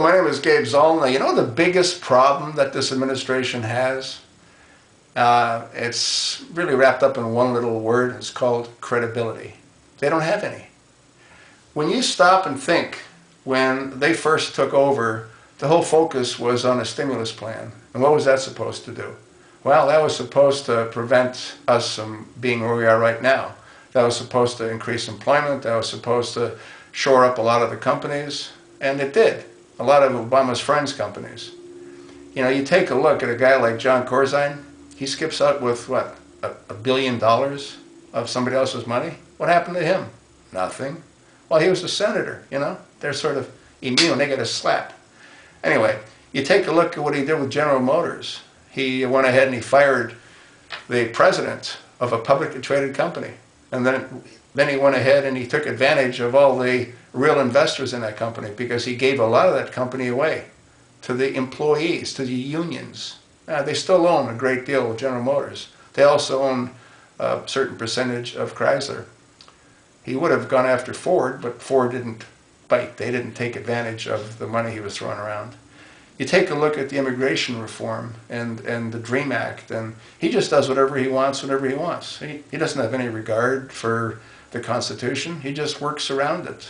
my name is Gabe Zollner. You know the biggest problem that this administration has? It's really wrapped up in one little word. It's called credibility. They don't have any. When you stop and think, when they first took over, the whole focus was on a stimulus plan. And what was that supposed to do? Well, that was supposed to prevent us from being where we are right now. That was supposed to increase employment. That was supposed to shore up a lot of the companies. And it did. A lot of Obama's friends' companies. You know, you take a look at a guy like John Corzine. He skips out with, what, $1 billion of somebody else's money? What happened to him? Nothing. Well, he was a senator, you know. They're sort of immune. They get a slap. Anyway, you take a look at what he did with General Motors. He went ahead and he fired the president of a publicly traded company. And then he went ahead and he took advantage of all the real investors in that company because he gave a lot of that company away to the employees, to the unions. They still own a great deal of General Motors. They also own a certain percentage of Chrysler. He would have gone after Ford, but Ford didn't bite. They didn't take advantage of the money he was throwing around. You take a look at the immigration reform and the DREAM Act, and he just does whatever he wants whenever he wants. He doesn't have any regard for the Constitution. He just works around it.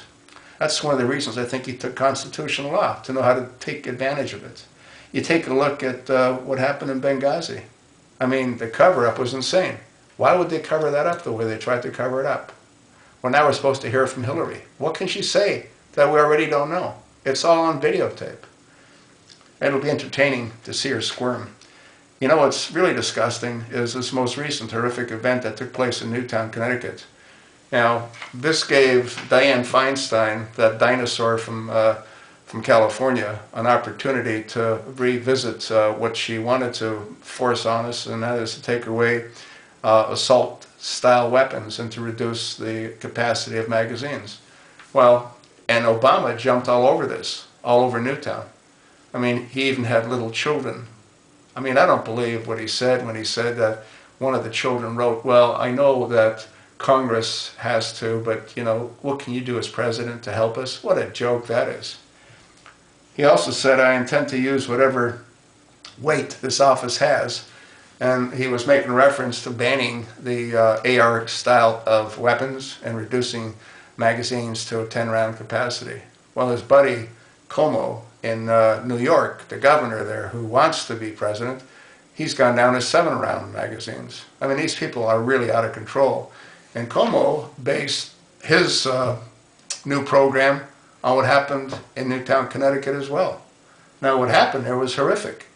That's one of the reasons I think he took constitutional law, to know how to take advantage of it. You take a look at what happened in Benghazi. I mean, the cover-up was insane. Why would they cover that up the way they tried to cover it up? Well, now we're supposed to hear from Hillary. What can she say that we already don't know? It's all on videotape. It'll be entertaining to see her squirm. You know what's really disgusting is this most recent horrific event that took place in Newtown, Connecticut. Now, this gave Dianne Feinstein, that dinosaur from California, an opportunity to revisit what she wanted to force on us, and that is to take away assault-style weapons and to reduce the capacity of magazines. Well, and Obama jumped all over this, all over Newtown. I mean, he even had little children. I mean, I don't believe what he said when he said that one of the children wrote, well, I know that Congress has to, but, you know, what can you do as president to help us? What a joke that is. He also said, I intend to use whatever weight this office has. And he was making reference to banning the AR style of weapons and reducing magazines to a 10-round capacity. Well, his buddy Cuomo in New York, the governor there who wants to be president, he's gone down to 7-round magazines. I mean, these people are really out of control. And Cuomo based his new program on what happened in Newtown, Connecticut as well. Now, what happened there was horrific.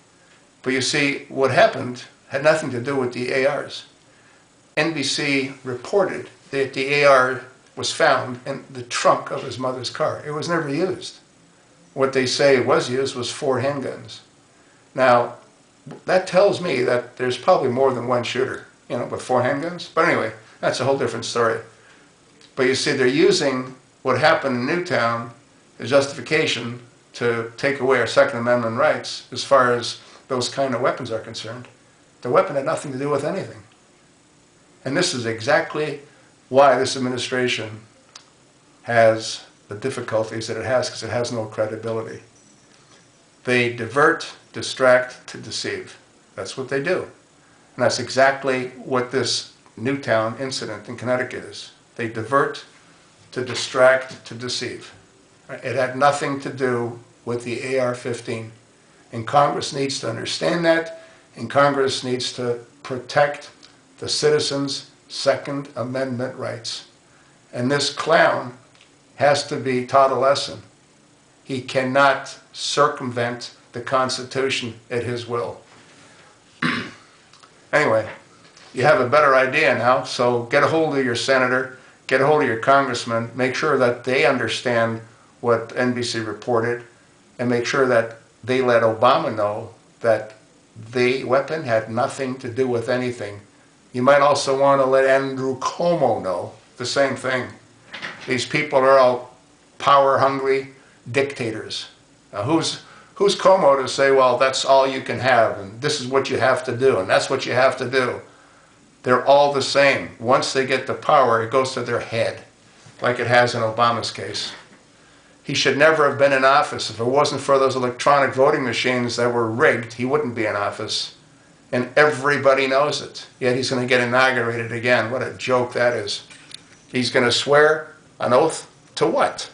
But you see, what happened had nothing to do with the ARs. NBC reported that the AR was found in the trunk of his mother's car. It was never used. What they say was used was 4 handguns. Now, that tells me that there's probably more than one shooter, you know, with 4 handguns. But anyway, that's a whole different story. But you see, they're using what happened in Newtown as justification to take away our Second Amendment rights as far as those kind of weapons are concerned. The weapon had nothing to do with anything. And this is exactly why this administration has the difficulties that it has, because it has no credibility. They divert, distract, to deceive. That's what they do. And that's exactly what this Newtown incident in Connecticut is. They divert, to distract, to deceive. It had nothing to do with the AR-15. And Congress needs to understand that, and Congress needs to protect the citizens' Second Amendment rights. And this clown has to be taught a lesson. He cannot circumvent the Constitution at his will. Anyway, you have a better idea now, so get a hold of your senator, get a hold of your congressman, make sure that they understand what NBC reported, and make sure that they let Obama know that the weapon had nothing to do with anything. You might also want to let Andrew Cuomo know the same thing. These people are all power-hungry dictators. Now, who's Cuomo to say, well, that's all you can have, and this is what you have to do, and that's what you have to do? They're all the same. Once they get the power, it goes to their head, like it has in Obama's case. He should never have been in office. If it wasn't for those electronic voting machines that were rigged, he wouldn't be in office. And everybody knows it. Yet he's going to get inaugurated again. What a joke that is. He's going to swear an oath to what?